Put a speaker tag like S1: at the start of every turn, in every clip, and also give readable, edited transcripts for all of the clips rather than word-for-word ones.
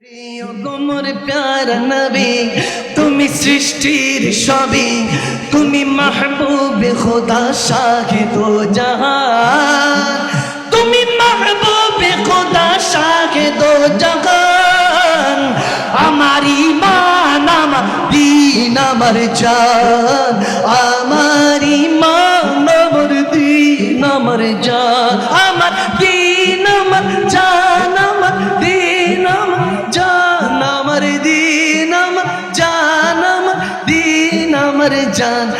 S1: গোমর প্যারা নবী তুমি সৃষ্টির সবই, তুমি মাহবুবে খোদা শাহে দো জাহান, তুমি মাহবুবে খোদা শাহে দো জাহান। আমার ঈমান আমার দীন আমার জান, আমার ঈমান আমার দীন আমার জান, আমার দীন আমার জান, আমার দীন আমার জান, আমার দীন আমার জান, আমার দীন আমার জান,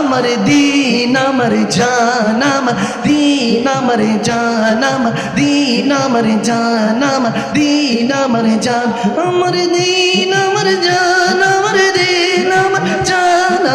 S1: আমার দীন আমার জান, আমার দীন আমার জান, আমার দীন আমার জান, আমার দীন আমার জান, আমার দীন আমার জান, আমার দীন আমার জান,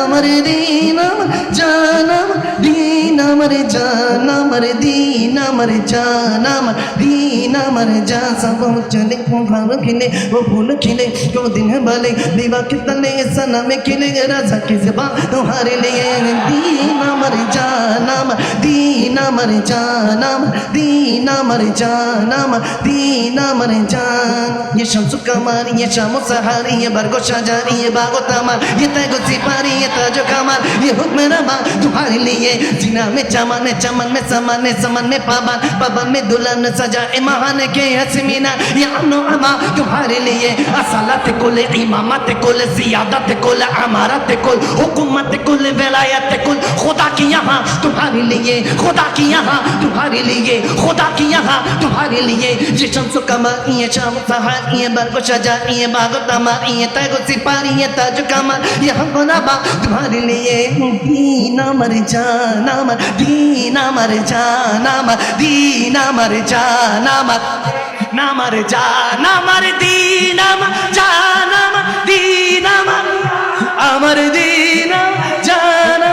S1: আমার দীন আমার জান, আমার দীন আমার জান, আমার দীন আমার জান, আমার दीन अमर जा सब चले भाव खिले वो फूल खिले जो दिन वाले दीवा के तले सनम खिले राजा की ज़बान तुम्हारे लिए दीन अमर जानम, दीन अमर जानम, दीन अमर जानम, दीन अमर जान। ये शम्स कमर ये शाम सहार ये बरगो शाजारी ये बागो तमर ये तैगो सिपारी ये ताजो कमर ये हुक्म रबा तुम्हारे लिए जीना में चमन चमन में समन समन में पाबन पाबन में दुल्हन सजा महान के हसमीना या अमा तुम्हारे लिए असलत कुल इमामत कुल सियादत कुल अमारत कुल हुकूमत कुल विलायत कुल खुदा की यहाँ तुम्हारे लिए, खुदा की यहाँ तुम्हारे लिए, खुदा की यहाँ तुम्हारे लिए। ये शम्स कमर ये शाम सहार ये बरगो शजा ये बागो तमर ये तैगो सिपारी ये ताज कमर ये हमनबा तुम्हारे लिए दीन अमर जान, अमर दीन अमर जान, अमर दीन अमर जान, अमर नामर जान, अमर दीन अमर जान, अमर दीन अमर दीन जान,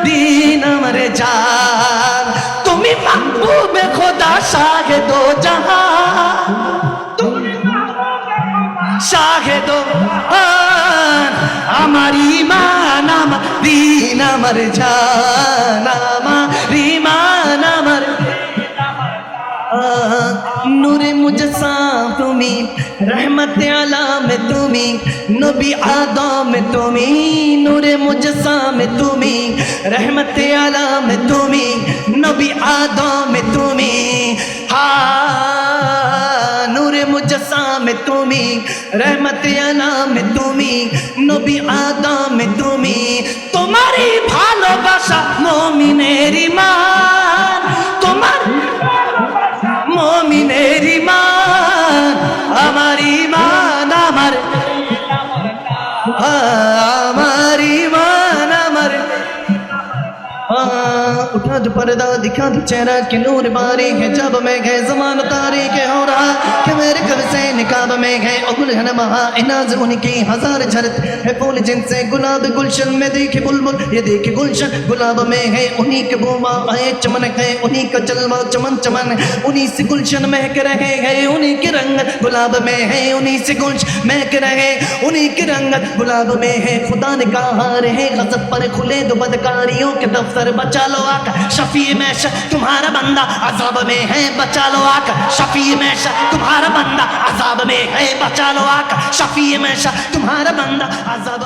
S1: दीन अमर जान। तुम्ही महबूबे खुदा शाहे दो जहान, शाहे दो जहान। अमर ईमान अमर दीन अमर जान, अमर ईमान अमर नूरे मुजस्साम तुमी रहमत आलम तुमी नबी आदम तुमी नूरे मुजस्साम तुमी रहमत आलम तुमी नबी आदम तुमी हाँ नूरे मुजस्साम तुमी रहमत आलम तुमी नबी आदम तुमी तुम्हारी ভালোবাসা মুমিনের ঈমান তোমার মুমিনের ঈমান আমার ঈমান আমার আমার ঈমান আমার उठा जो पर्दा दिखा दो चेहरा के नूर बारी है जब मैं गए जमान तारी के हो रहा कि मेरे कब से निकाब में गए उगल है महा इनाज उनकी हजार झरत है फूल जिनसे गुलाब गुलशन में देखे बुलबुल ये देखे गुलशन गुलाब में है उन्हीं के बोमा आए चमन है उन्हीं का चलवा चमन चमन उन्हीं से गुलशन महक रहे हैं उन्हीं के रंगत गुलाब में है उन्हीं से गुलशन महक रहे उन्हीं के रंगत गुलाब में है खुदा ने कहा रहे गजब पर खुले दो बदकारियों के दफ्तर बचा लो आका शफी में तुम्हारा बंदा अजाब में है बचा लो आका शफी में तुम्हारा बंदा अजाब में है बचा लो आका शफी में तुम्हारा बंदा अजाब